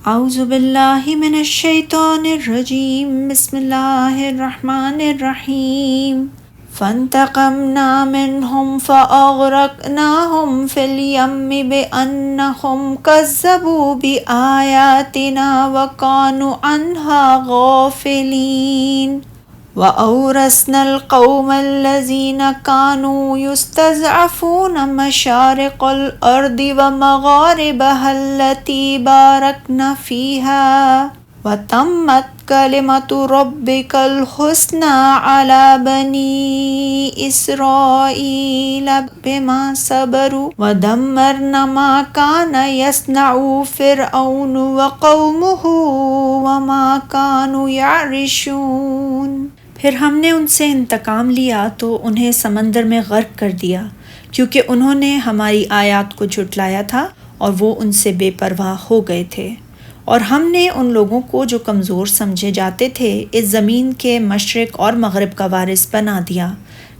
اعوذ باللہ من الشیطان الرجیم، بسم اللہ الرحمن الرحیم۔ فانتقمنا منہم فاغرقناہم فی الیم بانہم کذبوا بآیاتنا وکانوا عنہا غافلین۔ وَأَوْرَثْنَا الْقَوْمَ الَّذِينَ كَانُوا يُسْتَضْعَفُونَ مَشَارِقَ الْأَرْضِ وَمَغَارِبَهَا الَّتِي بَارَكْنَا فِيهَا وَتَمَّتْ كَلِمَةُ رَبِّكَ الْحُسْنَى عَلَى بَنِي إِسْرَائِيلَ بِمَا صَبَرُوا وَدَمَّرْنَا مَا كَانَ يَصْنَعُ فِرْعَوْنُ وَقَوْمُهُ وَمَا كَانُوا يَعْرِشُونَ۔ پھر ہم نے ان سے انتقام لیا تو انہیں سمندر میں غرق کر دیا، کیونکہ انہوں نے ہماری آیات کو جھٹلایا تھا اور وہ ان سے بے پرواہ ہو گئے تھے۔ اور ہم نے ان لوگوں کو جو کمزور سمجھے جاتے تھے اس زمین کے مشرق اور مغرب کا وارث بنا دیا،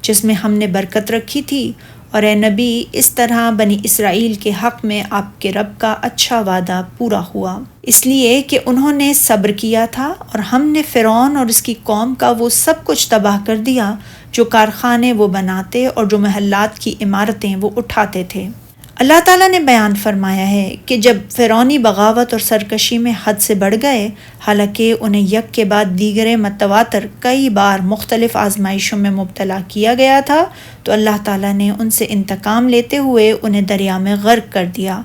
جس میں ہم نے برکت رکھی تھی۔ اور اے نبی، اس طرح بنی اسرائیل کے حق میں آپ کے رب کا اچھا وعدہ پورا ہوا، اس لیے کہ انہوں نے صبر کیا تھا، اور ہم نے فرعون اور اس کی قوم کا وہ سب کچھ تباہ کر دیا جو کارخانے وہ بناتے اور جو محلات کی عمارتیں وہ اٹھاتے تھے۔ اللہ تعالیٰ نے بیان فرمایا ہے کہ جب فرعونی بغاوت اور سرکشی میں حد سے بڑھ گئے، حالانکہ انہیں یک کے بعد دیگر متواتر کئی بار مختلف آزمائشوں میں مبتلا کیا گیا تھا، تو اللہ تعالیٰ نے ان سے انتقام لیتے ہوئے انہیں دریا میں غرق کر دیا۔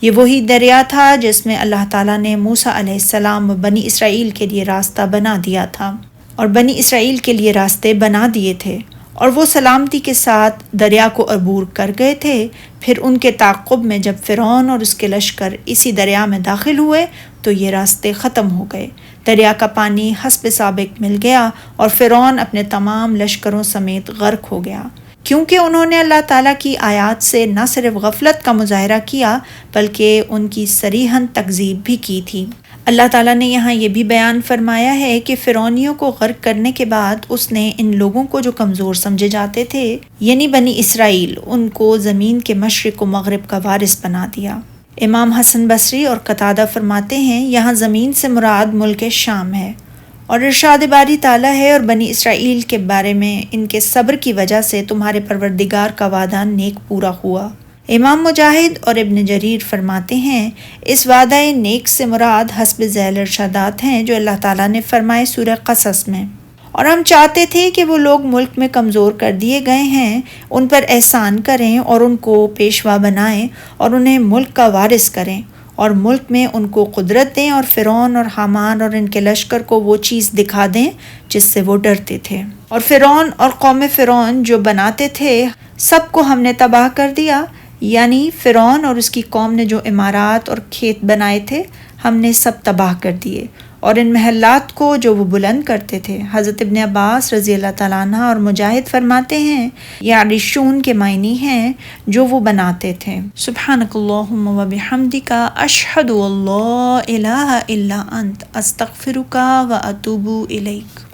یہ وہی دریا تھا جس میں اللہ تعالیٰ نے موسیٰ علیہ السلام و بنی اسرائیل کے لیے راستہ بنا دیا تھا، اور بنی اسرائیل کے لیے راستے بنا دیے تھے، اور وہ سلامتی کے ساتھ دریا کو عبور کر گئے تھے۔ پھر ان کے تعاقب میں جب فرعون اور اس کے لشکر اسی دریا میں داخل ہوئے تو یہ راستے ختم ہو گئے، دریا کا پانی حسب سابق مل گیا، اور فرعون اپنے تمام لشکروں سمیت غرق ہو گیا، کیونکہ انہوں نے اللہ تعالیٰ کی آیات سے نہ صرف غفلت کا مظاہرہ کیا بلکہ ان کی صریحاً تکذیب بھی کی تھی۔ اللہ تعالیٰ نے یہاں یہ بھی بیان فرمایا ہے کہ فرعونیوں کو غرق کرنے کے بعد اس نے ان لوگوں کو جو کمزور سمجھے جاتے تھے، یعنی بنی اسرائیل، ان کو زمین کے مشرق و مغرب کا وارث بنا دیا۔ امام حسن بصری اور قتادہ فرماتے ہیں یہاں زمین سے مراد ملک شام ہے، اور ارشاد باری تعالیٰ ہے اور بنی اسرائیل کے بارے میں ان کے صبر کی وجہ سے تمہارے پروردگار کا وعدہ نیک پورا ہوا۔ امام مجاہد اور ابن جریر فرماتے ہیں اس وعدہ نیک سے مراد حسب ذیل ارشادات ہیں جو اللہ تعالیٰ نے فرمائے سورہ قصص میں۔ اور ہم چاہتے تھے کہ وہ لوگ ملک میں کمزور کر دیے گئے ہیں ان پر احسان کریں اور ان کو پیشوا بنائیں اور انہیں ملک کا وارث کریں، اور ملک میں ان کو قدرت دیں، اور فرعون اور حامان اور ان کے لشکر کو وہ چیز دکھا دیں جس سے وہ ڈرتے تھے۔ اور فرعون اور قوم فرعون جو بناتے تھے سب کو ہم نے تباہ کر دیا، یعنی فرعون اور اس کی قوم نے جو عمارات اور کھیت بنائے تھے ہم نے سب تباہ کر دیے، اور ان محلات کو جو وہ بلند کرتے تھے۔ حضرت ابن عباس رضی اللہ تعالیٰ عنہ اور مجاہد فرماتے ہیں یعرشون کے معنی ہیں جو وہ بناتے تھے۔ سبحانک اللہم و بحمدک، اشہد ان لا الہ الا انت، استغفرک و اتوب الیک۔